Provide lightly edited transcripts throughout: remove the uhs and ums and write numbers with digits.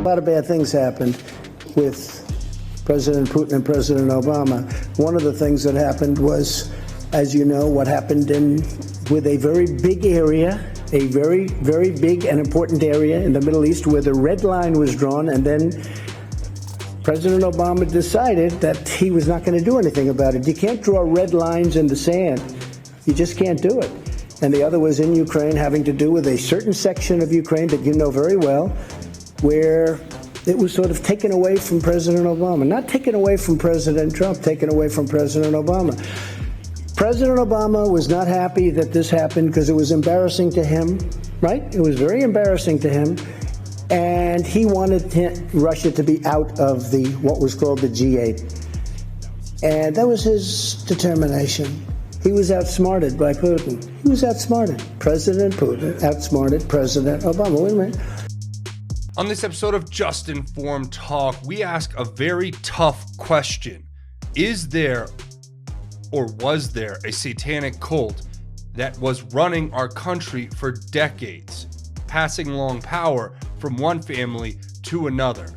lot of bad things happened with President Putin and President Obama. One of the things that happened was, as you know, what happened with a very big area, a very, very big and important area in the Middle East where the red line was drawn, and then President Obama decided that he was not going to do anything about it. You can't draw red lines in the sand. You just can't do it. And the other was in Ukraine, having to do with a certain section of Ukraine that you know very well, where it was sort of taken away from President Obama. Not taken away from President Trump, taken away from President Obama. President Obama was not happy that this happened because it was embarrassing to him, right? It was very embarrassing to him. And he wanted Russia to be out of what was called the G8. And that was his determination. He was outsmarted by Putin. He was outsmarted. President Putin outsmarted President Obama. Wait a minute. On this episode of Just Informed Talk, we ask a very tough question. Is there or was there a satanic cult that was running our country for decades, passing along power from one family to another?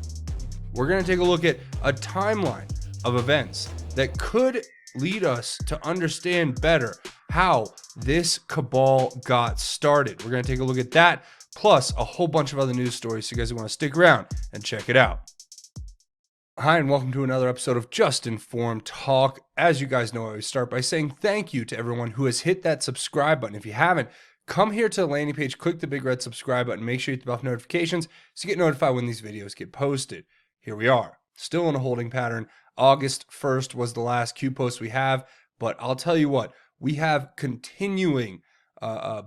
We're going to take a look at a timeline of events that could lead us to understand better how this cabal got started. We're going to take a look at that, plus a whole bunch of other news stories, so you guys want to stick around and check it out. Hi, and welcome to another episode of Just Informed Talk. As you guys know, I always start by saying thank you to everyone who has hit that subscribe button. If you haven't, come here to the landing page, click the big red subscribe button, make sure you hit the bell for notifications so you get notified when these videos get posted. Here we are, still in a holding pattern. August 1st was the last Q post we have, but I'll tell you what, we have continuing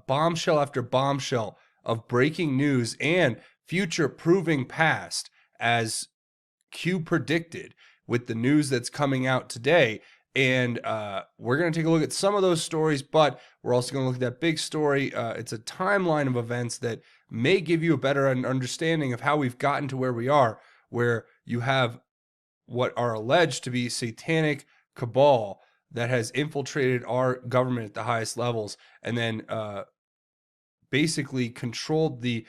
bombshell after bombshell of breaking news and future proving past, as Q predicted with the news that's coming out today. And we're going to take a look at some of those stories, but we're also going to look at that big story. It's a timeline of events that may give you a better understanding of how we've gotten to where we are, where you have what are alleged to be satanic cabal that has infiltrated our government at the highest levels, and then basically controlled the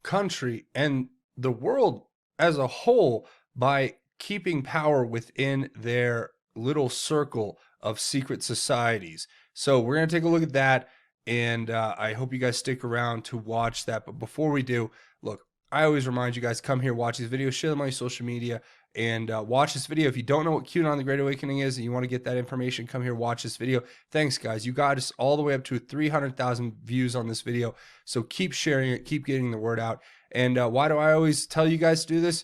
country and the world as a whole by keeping power within their little circle of secret societies. So we're going to take a look at that, and I hope you guys stick around to watch that. But before we do, look, I always remind you guys, come here, watch these videos, share them on your social media, and watch this video. If you don't know what QAnon the Great Awakening is and you want to get that information, come here, watch this video. Thanks, guys. You got us all the way up to 300,000 views on this video, so keep sharing it, keep getting the word out. And why do I always tell you guys to do this?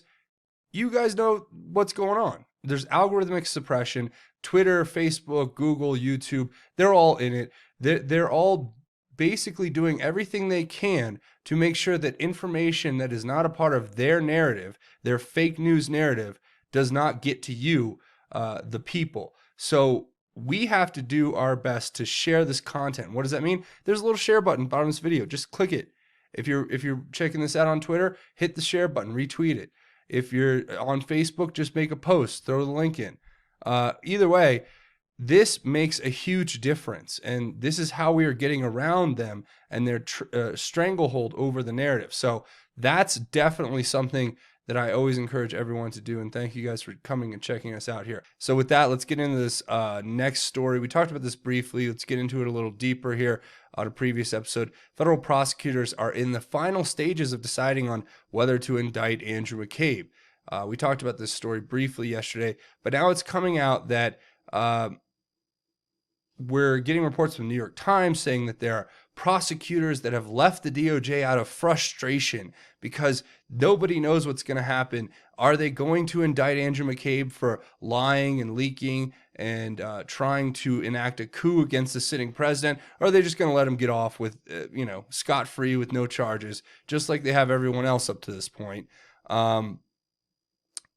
You guys know what's going on. There's algorithmic suppression. Twitter, Facebook, Google, YouTube, they're all in it. They're all basically doing everything they can to make sure that information that is not a part of their narrative, their fake news narrative, does not get to you, the people. So we have to do our best to share this content. What does that mean? There's a little share button at the bottom of this video. Just click it. If you're checking this out on Twitter, hit the share button, retweet it. If you're on Facebook, just make a post, throw the link in. Either way, this makes a huge difference, and this is how we are getting around them and their stranglehold over the narrative. So that's definitely something that I always encourage everyone to do, and thank you guys for coming and checking us out here. So with that, let's get into this next story. We talked about this briefly. Let's get into it a little deeper here on a previous episode. Federal prosecutors are in the final stages of deciding on whether to indict Andrew McCabe. We talked about this story briefly yesterday, but now it's coming out that we're getting reports from the New York Times saying that there are prosecutors that have left the DOJ out of frustration because nobody knows what's going to happen. Are they going to indict Andrew McCabe for lying and leaking and trying to enact a coup against the sitting president? Or are they just going to let him get off with, scot-free with no charges, just like they have everyone else up to this point? Well,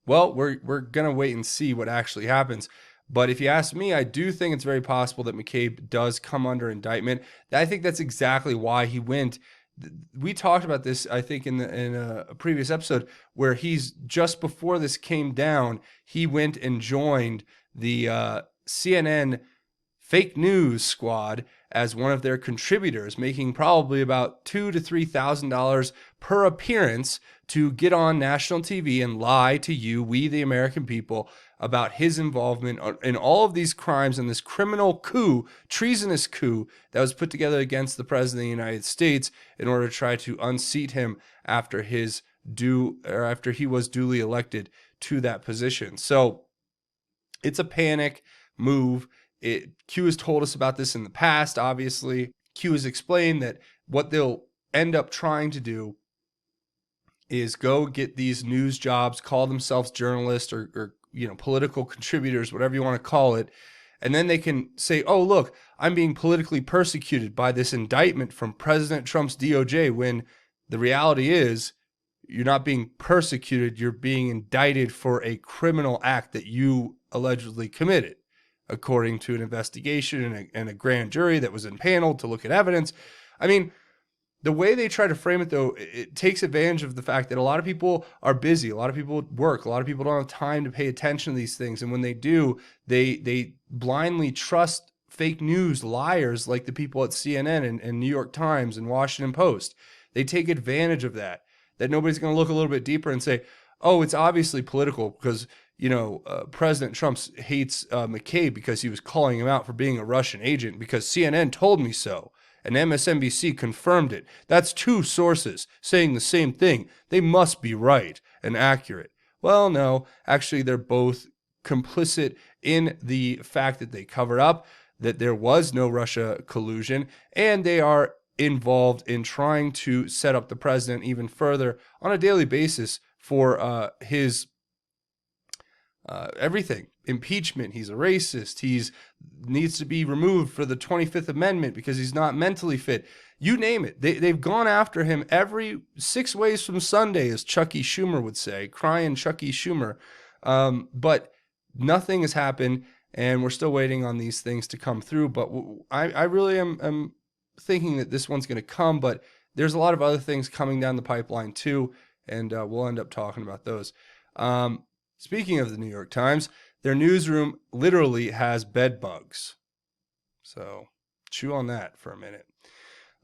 we're going to wait and see what actually happens. But if you ask me, I do think it's very possible that McCabe does come under indictment. I think that's exactly why he went. We talked about this, I think, in a previous episode, where he's just before this came down, he went and joined the CNN fake news squad as one of their contributors, making probably about $2,000 to $3,000 per appearance to get on national TV and lie to you, we the American people, about his involvement in all of these crimes and this criminal coup, treasonous coup that was put together against the President of the United States in order to try to unseat him after after he was duly elected to that position. So it's a panic move. Q has told us about this in the past, obviously. Q has explained that what they'll end up trying to do is go get these news jobs, call themselves journalists or political contributors, whatever you want to call it, and then they can say, oh, look, I'm being politically persecuted by this indictment from President Trump's DOJ, when the reality is you're not being persecuted, you're being indicted for a criminal act that you allegedly committed, according to an investigation and a grand jury that was impaneled to look at evidence. I mean, the way they try to frame it, though, it takes advantage of the fact that a lot of people are busy, a lot of people work, a lot of people don't have time to pay attention to these things, and when they do, they blindly trust fake news liars like the people at CNN and New York Times and Washington Post. They take advantage of that nobody's going to look a little bit deeper and say, oh, it's obviously political because President Trump hates McCabe because he was calling him out for being a Russian agent because CNN told me so. And MSNBC confirmed it. That's two sources saying the same thing. They must be right and accurate. Well, no, actually, they're both complicit in the fact that they covered up that there was no Russia collusion, and they are involved in trying to set up the president even further on a daily basis for his everything. Impeachment. He's a racist. He's needs to be removed for the 25th Amendment because he's not mentally fit. You name it. They've gone after him every 6 ways from Sunday, as Chucky Schumer would say, crying Chucky Schumer. But nothing has happened, and we're still waiting on these things to come through. But I really am thinking that this one's going to come, but there's a lot of other things coming down the pipeline too, and we'll end up talking about those. Speaking of the New York Times, their newsroom literally has bed bugs. So chew on that for a minute.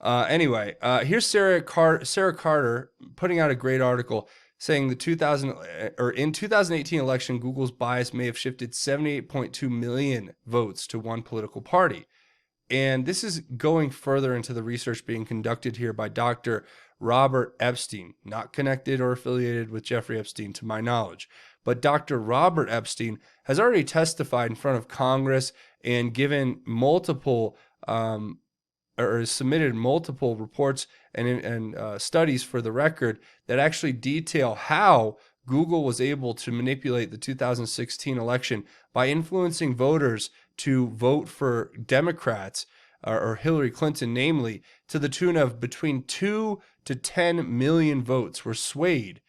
Anyway, here's Sarah Carter putting out a great article saying the in 2018 election, Google's bias may have shifted 78.2 million votes to one political party. And this is going further into the research being conducted here by Dr. Robert Epstein, not connected or affiliated with Jeffrey Epstein to my knowledge. But Dr. Robert Epstein has already testified in front of Congress and given multiple or submitted multiple reports and studies for the record that actually detail how Google was able to manipulate the 2016 election by influencing voters to vote for Democrats or Hillary Clinton, namely, to the tune of between 2 to 10 million votes were swayed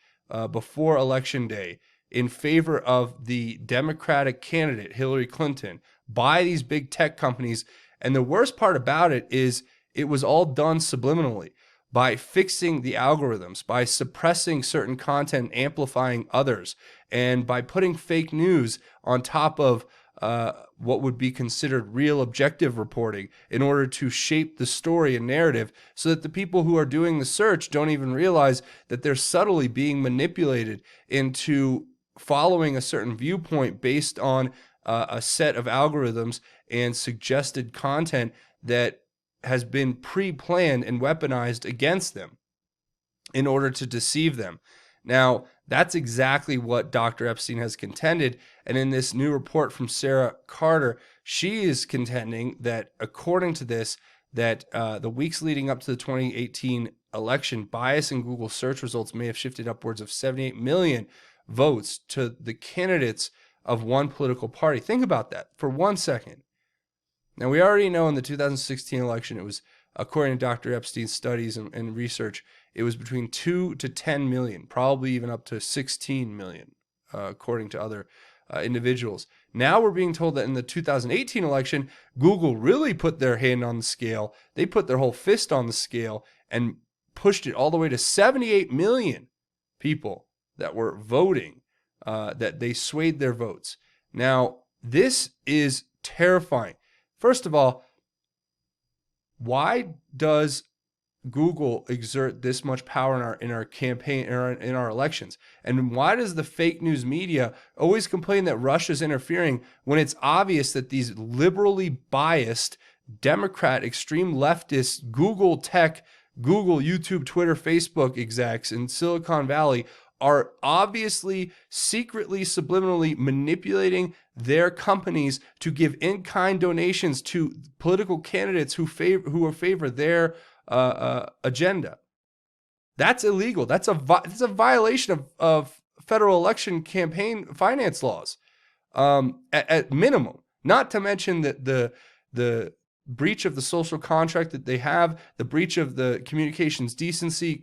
before Election Day in favor of the Democratic candidate, Hillary Clinton, by these big tech companies. And the worst part about it is it was all done subliminally by fixing the algorithms, by suppressing certain content, amplifying others, and by putting fake news on top of what would be considered real objective reporting in order to shape the story and narrative so that the people who are doing the search don't even realize that they're subtly being manipulated into following a certain viewpoint based on a set of algorithms and suggested content that has been pre-planned and weaponized against them in order to deceive them. Now, that's exactly what Dr. Epstein has contended. And in this new report from Sarah Carter, she is contending that according to this, that the weeks leading up to the 2018 election, bias in Google search results may have shifted upwards of 78 million votes to the candidates of one political party. Think about that for 1 second. Now, we already know in the 2016 election, it was, according to Dr. Epstein's studies and research, it was between 2 to 10 million, probably even up to 16 million, according to other individuals. Now we're being told that in the 2018 election, Google really put their hand on the scale. They put their whole fist on the scale and pushed it all the way to 78 million people that were voting, that they swayed their votes. Now, this is terrifying. First of all, Why does Google exert this much power in our campaign, in our elections? And why does the fake news media always complain that Russia's interfering when it's obvious that these liberally biased Democrat, extreme leftist, Google tech, Google, YouTube, Twitter, Facebook execs in Silicon Valley are obviously secretly, subliminally manipulating their companies to give in-kind donations to political candidates who favor their agenda? That's illegal. That's a violation of federal election campaign finance laws, at minimum. Not to mention that the breach of the social contract that they have, the breach of the communications decency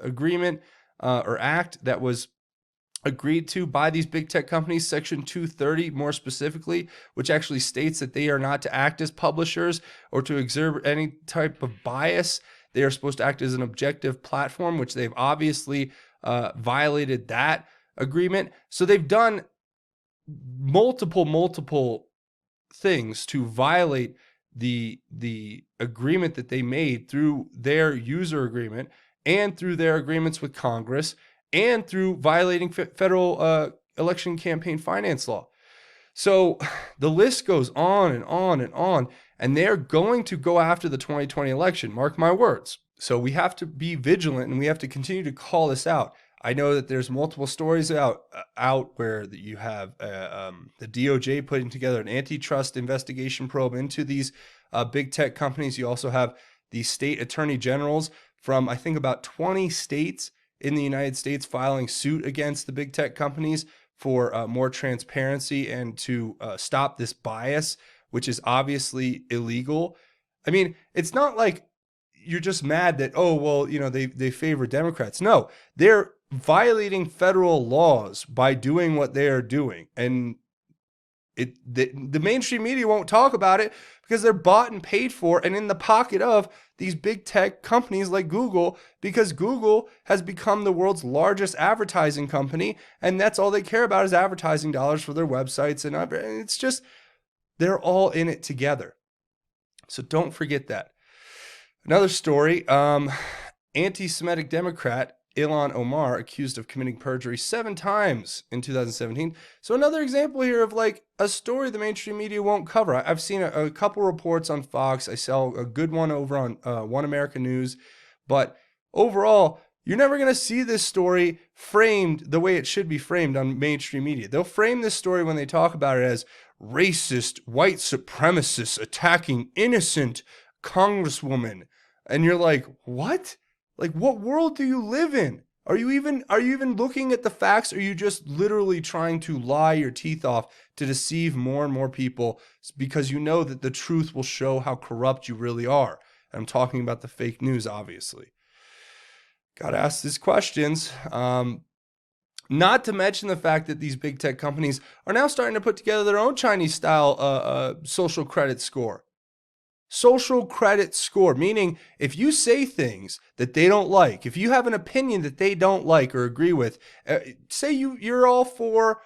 agreement or act that was agreed to by these big tech companies, Section 230 more specifically, which actually states that they are not to act as publishers or to exert any type of bias. They are supposed to act as an objective platform, which they've obviously violated that agreement. So they've done multiple things to violate the agreement that they made through their user agreement and through their agreements with Congress and through violating federal election campaign finance law. So the list goes on and on and on, and they're going to go after the 2020 election, mark my words. So we have to be vigilant and we have to continue to call this out. I know that there's multiple stories out where you have the DOJ putting together an antitrust investigation probe into these big tech companies. You also have the state attorney generals from, I think, about 20 states in the United States filing suit against the big tech companies for more transparency and to stop this bias, which is obviously illegal. I mean, it's not like you're just mad that, oh, well, you know, they favor Democrats. No, they're violating federal laws by doing what they are doing. And the mainstream media won't talk about it because they're bought and paid for and in the pocket of these big tech companies like Google, because Google has become the world's largest advertising company, and that's all they care about is advertising dollars for their websites. And it's just, they're all in it together. So don't forget that. Another story, anti-Semitic Democrat Ilhan Omar accused of committing perjury 7 times in 2017. So another example here of like a story the mainstream media won't cover. I've seen a couple reports on Fox. I saw a good one over on One American News. But overall, you're never going to see this story framed the way it should be framed on mainstream media. They'll frame this story when they talk about it as racist, white supremacists attacking innocent congresswoman. And you're like, what? Like, what world do you live in? Are you even looking at the facts? Or are you just literally trying to lie your teeth off to deceive more and more people because you know that the truth will show how corrupt you really are? And I'm talking about the fake news, obviously. Got to ask these questions. Not to mention the fact that these big tech companies are now starting to put together their own Chinese-style social credit score. Social credit score, meaning if you say things that they don't like, if you have an opinion that they don't like or agree with, say you're all for,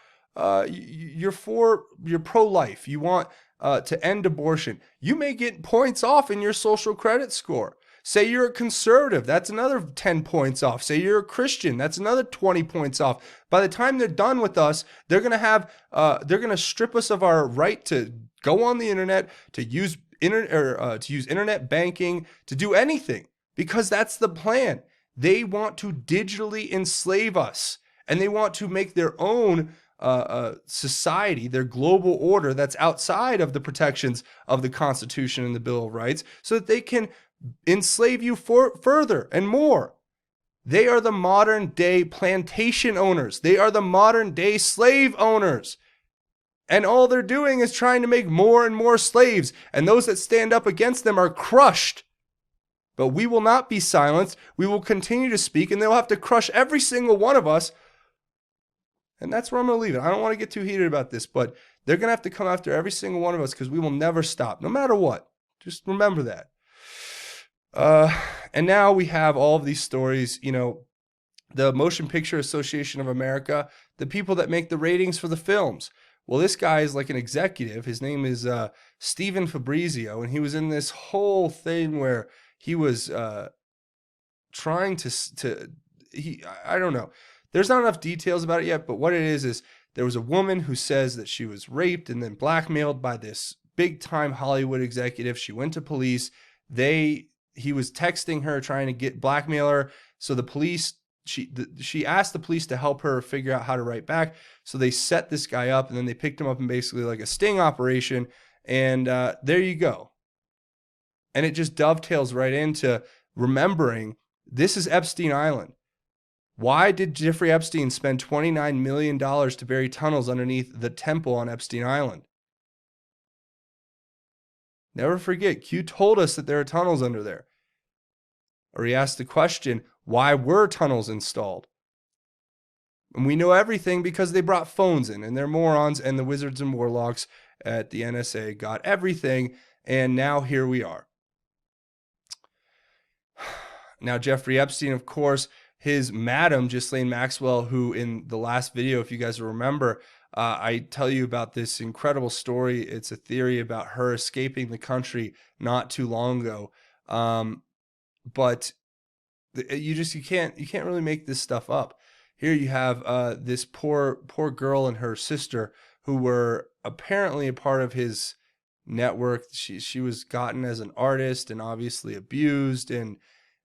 you're pro-life, you want to end abortion, you may get points off in your social credit score. Say you're a conservative, that's another 10 points off. Say you're a Christian, that's another 20 points off. By the time they're done with us, they're gonna strip us of our right to go on the internet, to use internet banking, to do anything, because that's the plan. They want to digitally enslave us, and they want to make their own society, their global order that's outside of the protections of the Constitution and the Bill of Rights, so that they can enslave you further and more. They are the modern day plantation owners. They are the modern day slave owners. And all they're doing is trying to make more and more slaves. And those that stand up against them are crushed. But we will not be silenced. We will continue to speak, and they'll have to crush every single one of us. And that's where I'm going to leave it. I don't want to get too heated about this, but they're going to have to come after every single one of us because we will never stop, no matter what. Just remember that. And now we have all of these stories, you know, the Motion Picture Association of America, the people that make the ratings for the films. Well, this guy is like an executive. His name is Stephen Fabrizio, and he was in this whole thing where he was trying I don't know. There's not enough details about it yet, but what it is there was a woman who says that she was raped and then blackmailed by this big time Hollywood executive. She went to police. He was texting her, trying to blackmail her. So the police, she asked the police to help her figure out how to write back. So they set this guy up, and then they picked him up in basically like a sting operation. And there you go. And it just dovetails right into remembering this is Epstein Island. Why did Jeffrey Epstein spend $29 million to bury tunnels underneath the temple on Epstein Island? Never forget, Q told us that there are tunnels under there. Or he asked the question, why were tunnels installed? And we know everything because they brought phones in, and they're morons, and the wizards and warlocks at the NSA got everything, and now here we are. Now, Jeffrey Epstein, of course, his madam, Ghislaine Maxwell, who in the last video, if you guys remember, I tell you about this incredible story. It's a theory about her escaping the country not too long ago. But you can't really make this stuff up. Here you have this poor girl and her sister who were apparently a part of his network. She was gotten as an artist and obviously abused, and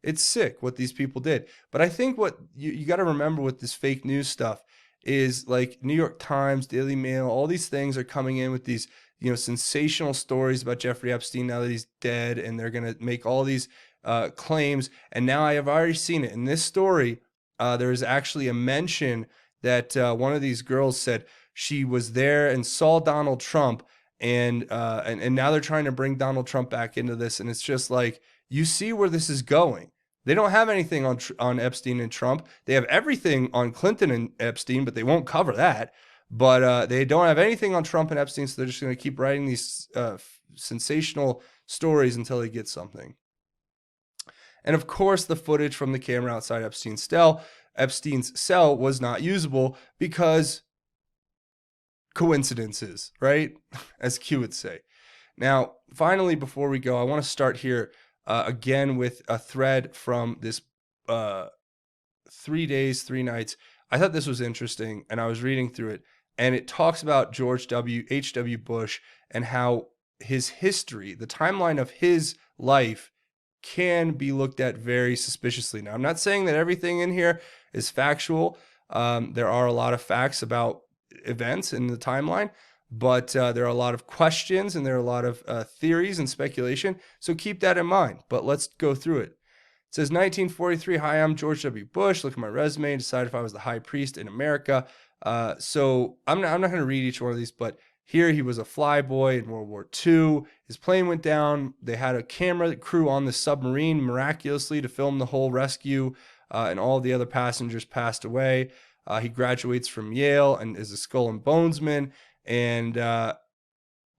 it's sick what these people did. But I think what you got to remember with this fake news stuff is like New York Times, Daily Mail, all these things are coming in with these, sensational stories about Jeffrey Epstein now that he's dead, and they're going to make all these claims. And now I have already seen it in this story. There is actually a mention that one of these girls said she was there and saw Donald Trump, and now they're trying to bring Donald Trump back into this, and it's just like, you see where this is going. They don't have anything on Epstein and Trump. They have everything on Clinton and Epstein, but they won't cover that. But they don't have anything on Trump and Epstein, so they're just going to keep writing these sensational stories until they get something. And of course, the footage from the camera outside Epstein's cell was not usable because coincidences, right? As Q would say. Now, finally, before we go, I want to start here again with a thread from this 3 days, 3 nights. I thought this was interesting, and I was reading through it, and it talks about George H.W. Bush and how his history, the timeline of his life, can be looked at very suspiciously. Now, I'm not saying that everything in here is factual. There are a lot of facts about events in the timeline, but there are a lot of questions, and there are a lot of theories and speculation. So keep that in mind. But let's go through it. It says 1943. Hi, I'm George W. Bush. Look at my resume and decide if I was the high priest in America. So I'm not going to read each one of these, but here he was a flyboy in World War II. His plane went down. They had a camera crew on the submarine miraculously to film the whole rescue, and all the other passengers passed away. He graduates from Yale and is a skull and bonesman. And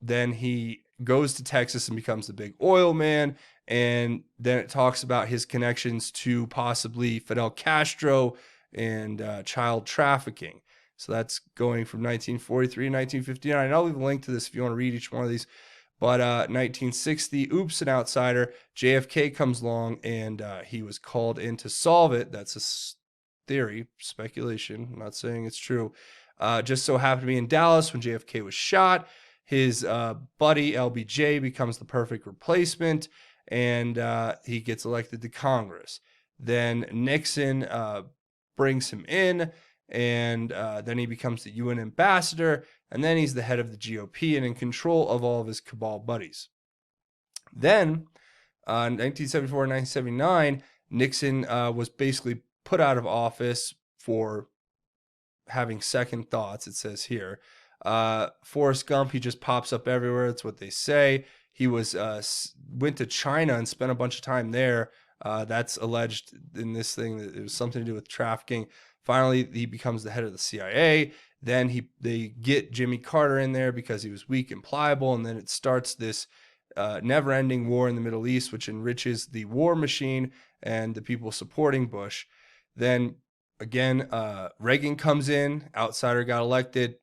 then he goes to Texas and becomes the big oil man. And then it talks about his connections to possibly Fidel Castro and child trafficking. So that's going from 1943 to 1959. I'll leave a link to this if you want to read each one of these. But 1960, oops, an outsider. JFK comes along, and he was called in to solve it. That's a theory, speculation. I'm not saying it's true. Just so happened to be in Dallas when JFK was shot. His buddy, LBJ, becomes the perfect replacement, and he gets elected to Congress. Then Nixon brings him in, and then he becomes the UN ambassador, and then he's the head of the GOP and in control of all of his cabal buddies. Then, in 1974 and 1979, Nixon was basically put out of office for having second thoughts, it says here. Forrest Gump, he just pops up everywhere. That's what they say. He was went to China and spent a bunch of time there. That's alleged in this thing that it was something to do with trafficking. Finally, he becomes the head of the CIA. Then they get Jimmy Carter in there because he was weak and pliable, and then it starts this never-ending war in the Middle East, which enriches the war machine and the people supporting Bush. Then again, Reagan comes in, outsider got elected.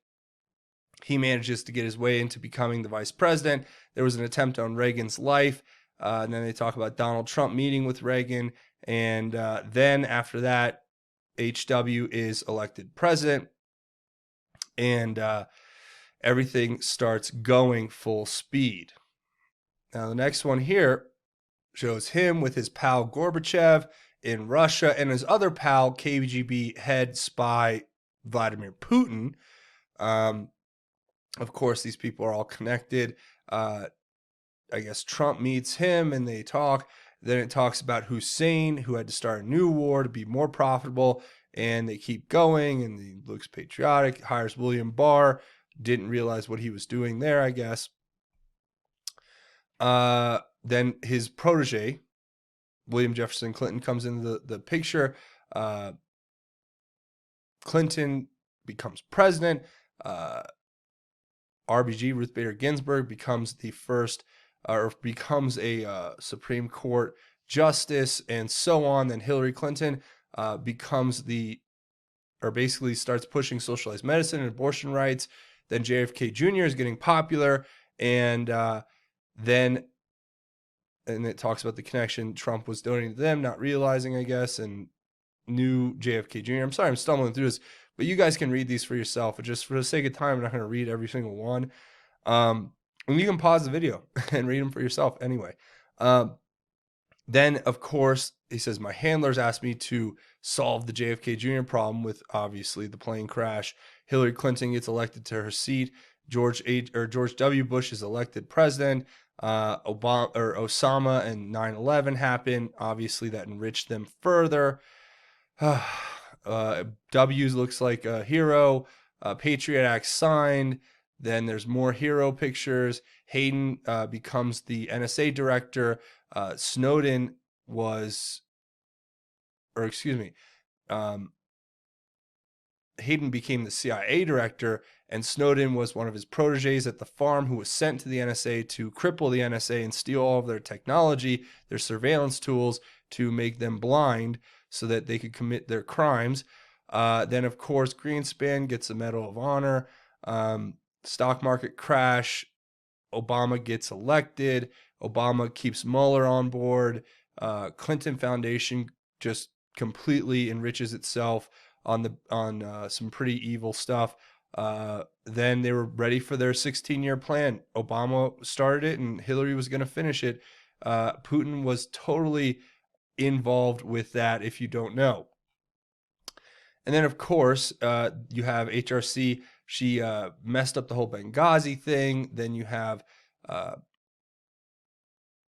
He manages to get his way into becoming the vice president. There was an attempt on Reagan's life. And then they talk about Donald Trump meeting with Reagan. And then after that, HW is elected president. And everything starts going full speed. Now, the next one here shows him with his pal Gorbachev in Russia and his other pal, KGB head spy Vladimir Putin. Of course, these people are all connected. I guess Trump meets him and they talk. Then it talks about Hussein, who had to start a new war to be more profitable. And they keep going, and he looks patriotic, hires William Barr. Didn't realize what he was doing there, I guess. Then his protege, William Jefferson Clinton, comes into the picture. Clinton becomes president. RBG, Ruth Bader Ginsburg, becomes the first, or becomes a Supreme Court justice, and so on. Then Hillary Clinton becomes basically starts pushing socialized medicine and abortion rights. Then JFK Jr. is getting popular, and then it talks about the connection Trump was donating to them, not realizing, I guess, and knew JFK Jr. I'm sorry I'm stumbling through this, but you guys can read these for yourself. But just for the sake of time, I'm not going to read every single one. And you can pause the video and read them for yourself anyway. Then, of course, he says, my handlers asked me to solve the JFK Jr. problem with, obviously, the plane crash. Hillary Clinton gets elected to her seat. George W. Bush is elected president. Osama and 9/11 happened. Obviously, that enriched them further. W looks like a hero. Patriot Act signed. Then there's more hero pictures. Hayden becomes the NSA director. Snowden Hayden became the CIA director, and Snowden was one of his proteges at the farm who was sent to the NSA to cripple the NSA and steal all of their technology, their surveillance tools, to make them blind so that they could commit their crimes. Then, of course, Greenspan gets a Medal of Honor. Stock market crash. Obama gets elected. Obama keeps Mueller on board. Clinton Foundation just completely enriches itself on some pretty evil stuff. Then they were ready for their 16-year plan. Obama started it, and Hillary was going to finish it. Putin was totally involved with that, if you don't know. And then, of course, you have HRC. She messed up the whole Benghazi thing. Then you have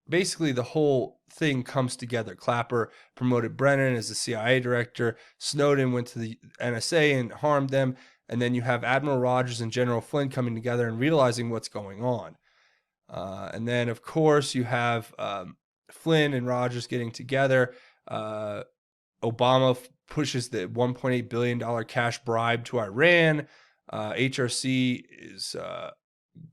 basically the whole thing comes together. Clapper promoted Brennan as the CIA director. Snowden went to the NSA and harmed them. And then you have Admiral Rogers and General Flynn coming together and realizing what's going on. And then, of course, you have Flynn and Rogers getting together. Obama pushes the $1.8 billion cash bribe to Iran. HRC is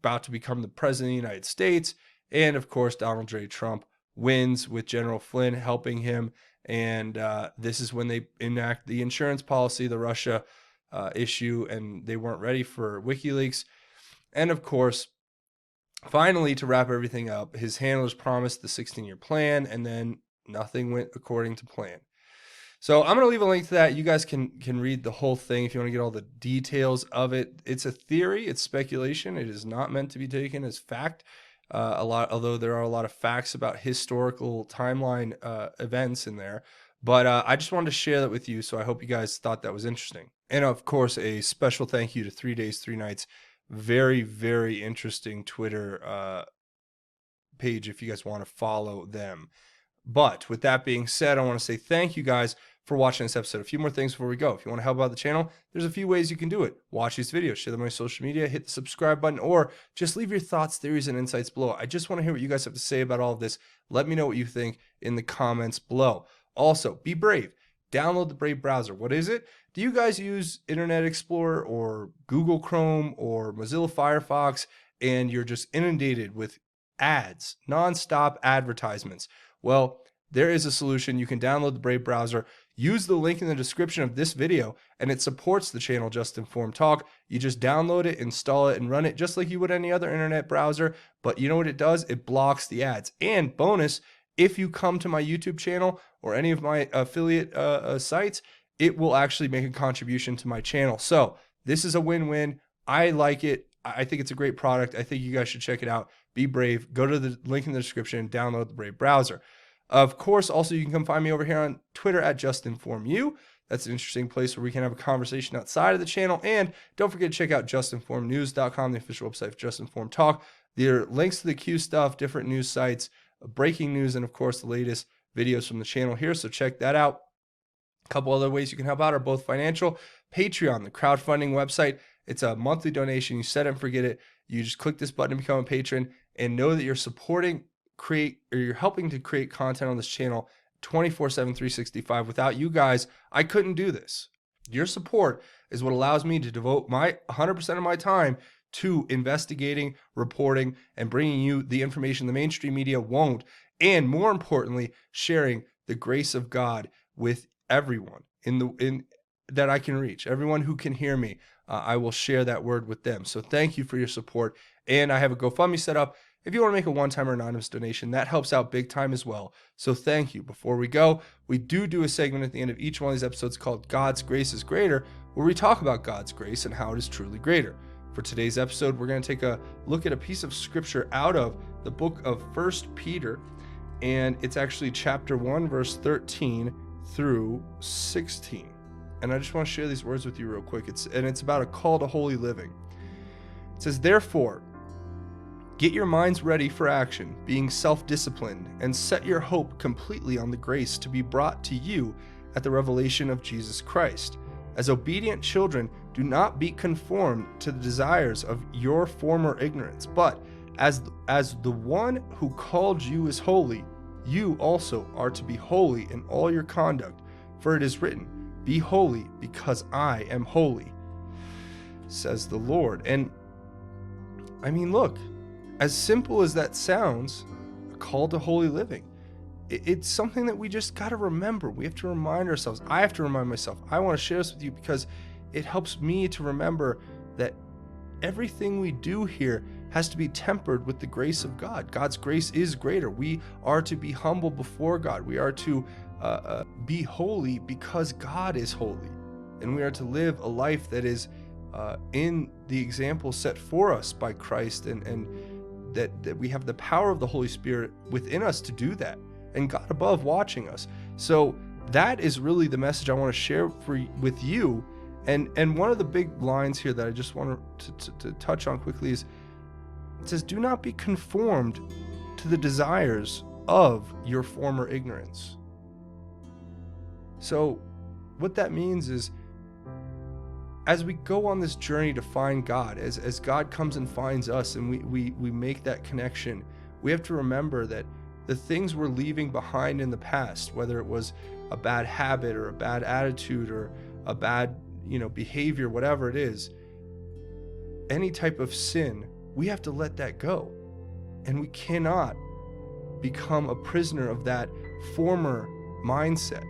about to become the president of the United States. And, of course, Donald J. Trump wins with General Flynn helping him. And this is when they enact the insurance policy, the Russia issue, and they weren't ready for WikiLeaks. And, of course, finally, to wrap everything up, his handlers promised the 16-year plan, and then nothing went according to plan. So I'm going to leave a link to that. You guys can read the whole thing if you want to get all the details of it. It's a theory. It's speculation. It is not meant to be taken as fact. Although there are a lot of facts about historical timeline events in there. But I just wanted to share that with you, so I hope you guys thought that was interesting. And, of course, a special thank you to 3 Days, 3 Nights. Very, very interesting Twitter page if you guys want to follow them. But with that being said, I want to say thank you guys for watching this episode. A few more things before we go. If you want to help out the channel, there's a few ways you can do it. Watch these videos, share them on social media, hit the subscribe button, or just leave your thoughts, theories, and insights below. I just want to hear what you guys have to say about all of this. Let me know what you think in the comments below. Also, be brave. Download the Brave browser. What is it? Do you guys use Internet Explorer or Google Chrome or Mozilla Firefox, and you're just inundated with ads, nonstop advertisements? Well, there is a solution. You can download the Brave browser, use the link in the description of this video, and it supports the channel Just Informed Talk. You just download it, install it, and run it just like you would any other internet browser. But you know what it does? It blocks the ads. And bonus, if you come to my YouTube channel or any of my affiliate sites, it will actually make a contribution to my channel. So this is a win-win. I like it. I think it's a great product. I think you guys should check it out. Be brave. Go to the link in the description and download the Brave browser. Of course, also you can come find me over here on Twitter at JustinFormedYou. That's an interesting place where we can have a conversation outside of the channel. And don't forget to check out JustinFormedNews.com, the official website for Just Informed Talk. There are links to the Q stuff, different news sites, breaking news, and of course the latest videos from the channel here. So check that out. A couple other ways you can help out are both financial. Patreon, the crowdfunding website. It's a monthly donation. You set it and forget it. You just click this button to become a patron and know that you're you're helping to create content on this channel 24/7, 365. Without you guys, I couldn't do this. Your support is what allows me to devote my 100% of my time to investigating, reporting, and bringing you the information the mainstream media won't. And more importantly, sharing the grace of God with everyone that I can reach, everyone who can hear me. I will share that word with them. So thank you for your support. And I have a GoFundMe set up. If you want to make a one-time or anonymous donation, that helps out big time as well. So thank you. Before we go, we do a segment at the end of each one of these episodes called God's Grace is Greater, where we talk about God's grace and how it is truly greater. For today's episode, we're going to take a look at a piece of scripture out of the book of 1 Peter, and it's actually chapter 1, verse 13 through 16. And I just want to share these words with you real quick. It's about a call to holy living. It says, "Therefore, get your minds ready for action, being self-disciplined, and set your hope completely on the grace to be brought to you at the revelation of Jesus Christ. As obedient children, do not be conformed to the desires of your former ignorance, but as the one who called you is holy, you also are to be holy in all your conduct. For it is written, 'Be holy, because I am holy,' says the Lord." And I mean, look, as simple as that sounds, a call to holy living, it's something that we just got to remember. We have to remind ourselves. I have to remind myself. I want to share this with you because it helps me to remember that everything we do here has to be tempered with the grace of God. God's grace is greater. We are to be humble before God. We are to be holy because God is holy. And we are to live a life that is in the example set for us by Christ, and that we have the power of the Holy Spirit within us to do that, and God above watching us. So that is really the message I want to share with you. And one of the big lines here that I just want to touch on quickly is, it says, "Do not be conformed to the desires of your former ignorance." So what that means is, as we go on this journey to find God, as God comes and finds us and we make that connection, we have to remember that the things we're leaving behind in the past, whether it was a bad habit or a bad attitude or a bad behavior, whatever it is, any type of sin, we have to let that go. And we cannot become a prisoner of that former mindset.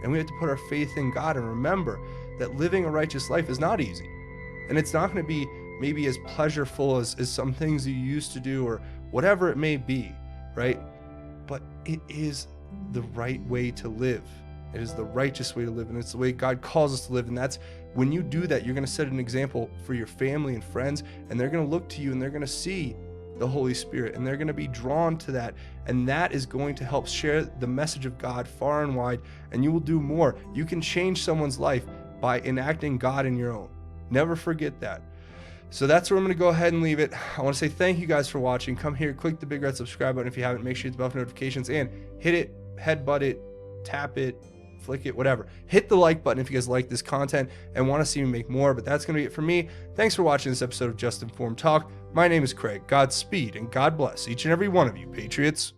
And we have to put our faith in God and remember that living a righteous life is not easy. And it's not going to be maybe as pleasurable as some things you used to do or whatever it may be, right? But it is the right way to live. It is the righteous way to live, and it's the way God calls us to live. And that's when you do that, you're going to set an example for your family and friends, and they're going to look to you and they're going to see the Holy Spirit, and they're going to be drawn to that. And that is going to help share the message of God far and wide, and you will do more. You can change someone's life by enacting God in your own. Never forget that. So that's where I'm going to go ahead and leave it. I want to say thank you guys for watching. Come here, click the big red subscribe button if you haven't. Make sure you hit the bell for notifications and hit it, headbutt it, tap it, flick it, whatever. Hit the like button if you guys like this content and want to see me make more. But that's going to be it for me. Thanks for watching this episode of Just Informed Talk. My name is Craig. Godspeed and God bless each and every one of you, Patriots.